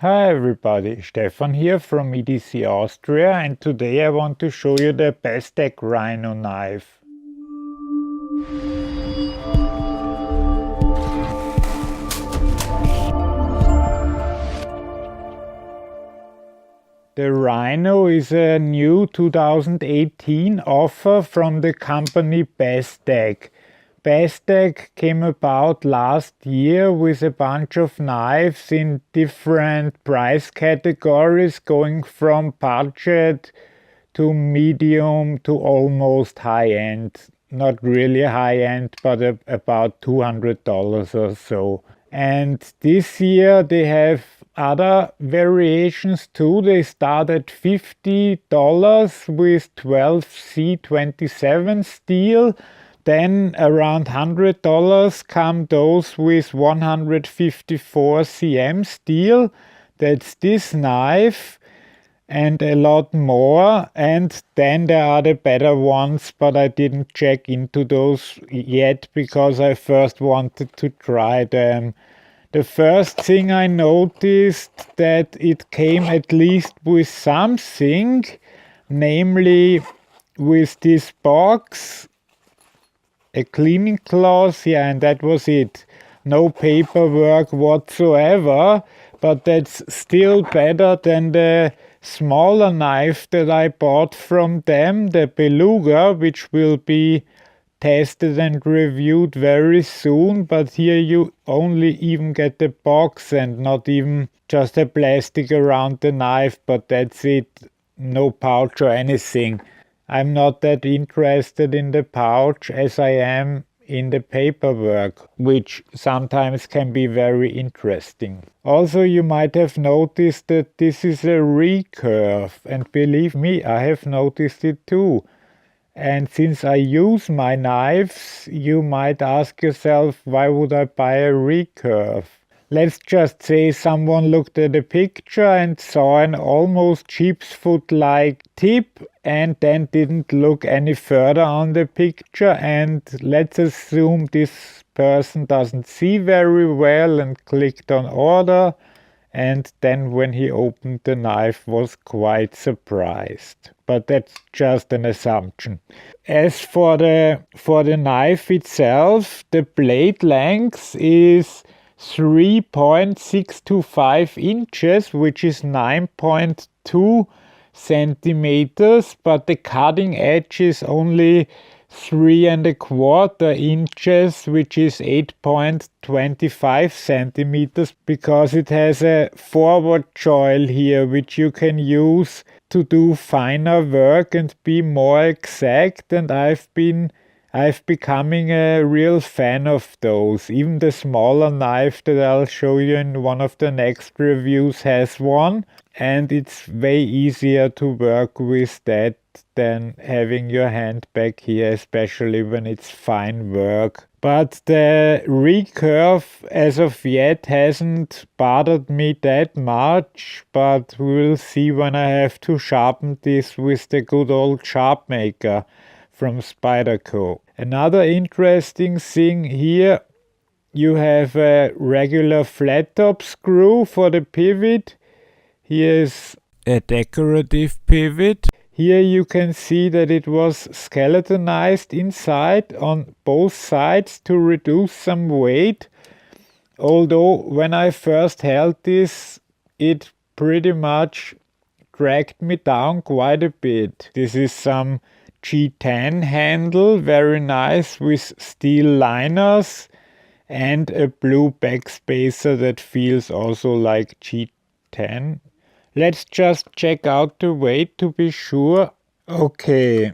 Hi everybody, Stefan here from EDC Austria, and today I want to show you the Bestech Rhino knife. The Rhino is a new 2018 offer from the company Bestech. Bestech came about last year with a bunch of knives in different price categories, going from budget to medium to almost high end. Not really high end, but about $200 or so. And this year they have other variations too. They start at $50 with 12C27 steel. Then around $100 come those with 154 cm steel. That's this knife and a lot more. And then there are the better ones, but I didn't check into those yet because I first wanted to try them. The first thing I noticed that it came at least with something, namely with this box, a cleaning cloth, yeah, and that was it. No paperwork whatsoever, but that's still better than the smaller knife that I bought from them, the Beluga, which will be tested and reviewed very soon. But here you only even get the box and not even just a plastic around the knife, but that's it, no pouch or anything. I'm not that interested in the pouch as I am in the paperwork, which sometimes can be very interesting. Also, you might have noticed that this is a recurve, and believe me, I have noticed it too. And since I use my knives, you might ask yourself, why would I buy a recurve? Let's just say someone looked at a picture and saw an almost sheep's foot-like tip and then didn't look any further on the picture, and let's assume this person doesn't see very well and clicked on order, and then when he opened the knife was quite surprised. But that's just an assumption. As for the knife itself, the blade length is 3.625 inches, which is 9.2 centimeters, but the cutting edge is only 3.25 inches, which is 8.25 centimeters, because it has a forward choil here, which you can use to do finer work and be more exact, and I've becoming a real fan of those. Even the smaller knife that I'll show you in one of the next reviews has one, and it's way easier to work with that than having your hand back here, especially when it's fine work. But the recurve as of yet hasn't bothered me that much, but we'll see when I have to sharpen this with the good old sharp maker from Spyderco. Another interesting thing here, you have a regular flat top screw for the pivot. Here's a decorative pivot. Here you can see that it was skeletonized inside on both sides to reduce some weight. Although when I first held this, it pretty much dragged me down quite a bit. This is some G10 handle, very nice, with steel liners and a blue backspacer that feels also like G10. Let's just check out the weight to be sure. Okay,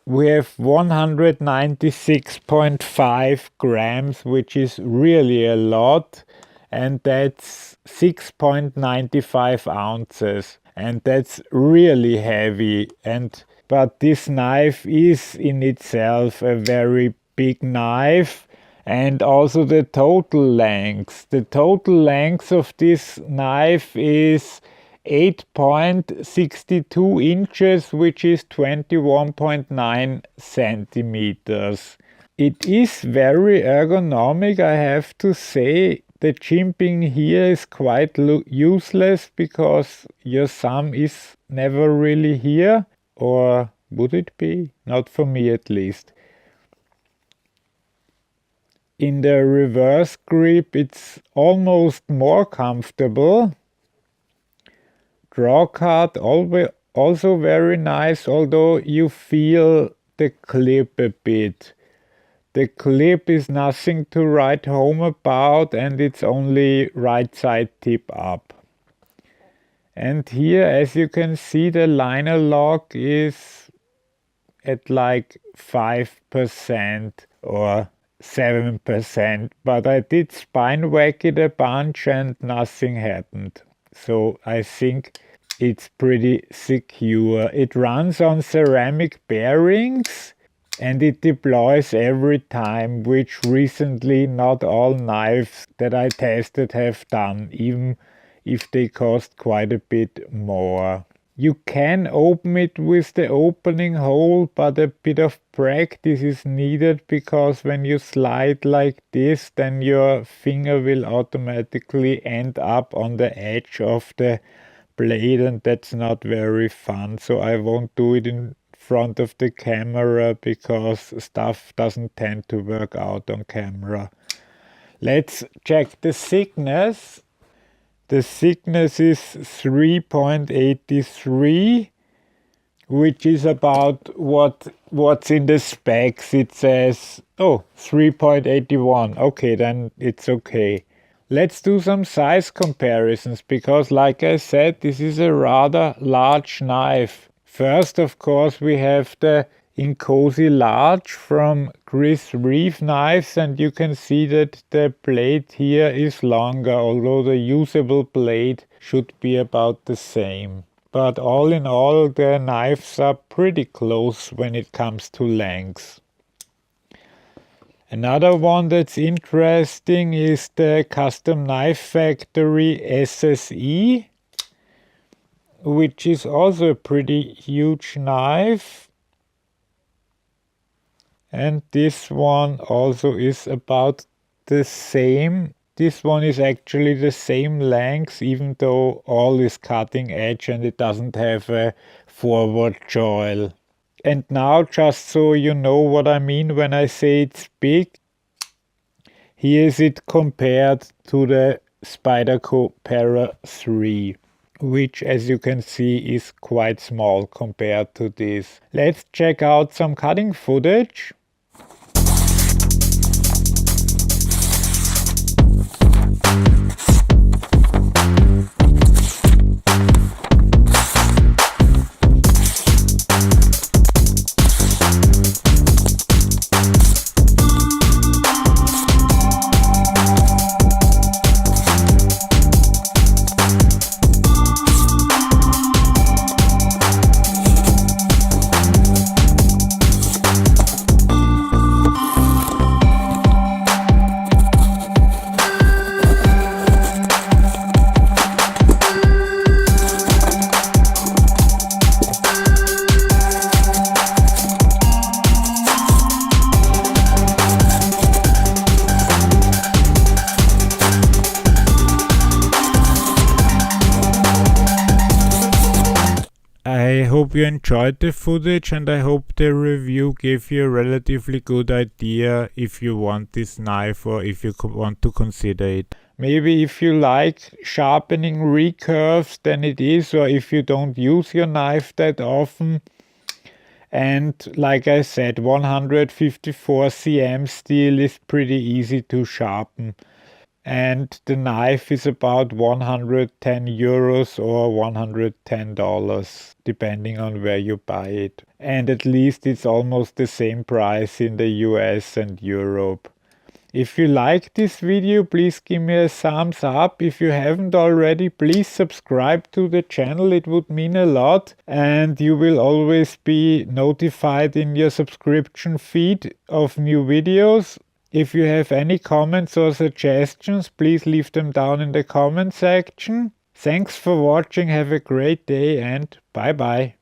we have 196.5 grams, which is really a lot, and that's 6.95 ounces, and that's really heavy. But this knife is in itself a very big knife, and also the total length. The total length of this knife is 8.62 inches, which is 21.9 centimeters. It is very ergonomic, I have to say, the jimping here is quite useless because your thumb is never really here, or would it be? Not for me at least. In the reverse grip it's almost more comfortable. Draw card also very nice, although you feel the clip a bit. The clip is nothing to write home about, and it's only right side tip up. And here, as you can see, the liner lock is at like 5% or 7%, but I did spine whack it a bunch and nothing happened. So I think it's pretty secure. It runs on ceramic bearings and it deploys every time, which recently not all knives that I tested have done, even if they cost quite a bit more. You can open it with the opening hole, but a bit of practice is needed because when you slide like this, then your finger will automatically end up on the edge of the blade, and that's not very fun. So I won't do it in front of the camera because stuff doesn't tend to work out on camera. Let's check the thickness. The thickness is 3.83, which is about what's in the specs. It says, 3.81. Okay, then it's okay. Let's do some size comparisons because, like I said, this is a rather large knife. First, of course, we have the Inkosi Large from Chris Reeve Knives, and you can see that the blade here is longer, although the usable blade should be about the same. But all in all, the knives are pretty close when it comes to length. Another one that's interesting is the Custom Knife Factory SSE, which is also a pretty huge knife. And this one also is about the same. This one is actually the same length, even though all is cutting edge and it doesn't have a forward choil. And now, just so you know what I mean when I say it's big, here is it compared to the Spyderco Para 3, which, as you can see, is quite small compared to this. Let's check out some cutting footage. I hope you enjoyed the footage, and I hope the review gave you a relatively good idea if you want this knife or if you want to consider it. Maybe if you like sharpening recurves, then it is, or if you don't use your knife that often. And like I said, 154 cm steel is pretty easy to sharpen. And the knife is about 110 euros or $110, depending on where you buy it. And at least it's almost the same price in the US and Europe. If you like this video, please give me a thumbs up. If you haven't already, please subscribe to the channel. It would mean a lot. And you will always be notified in your subscription feed of new videos. If you have any comments or suggestions, please leave them down in the comment section. Thanks for watching, have a great day, and bye bye.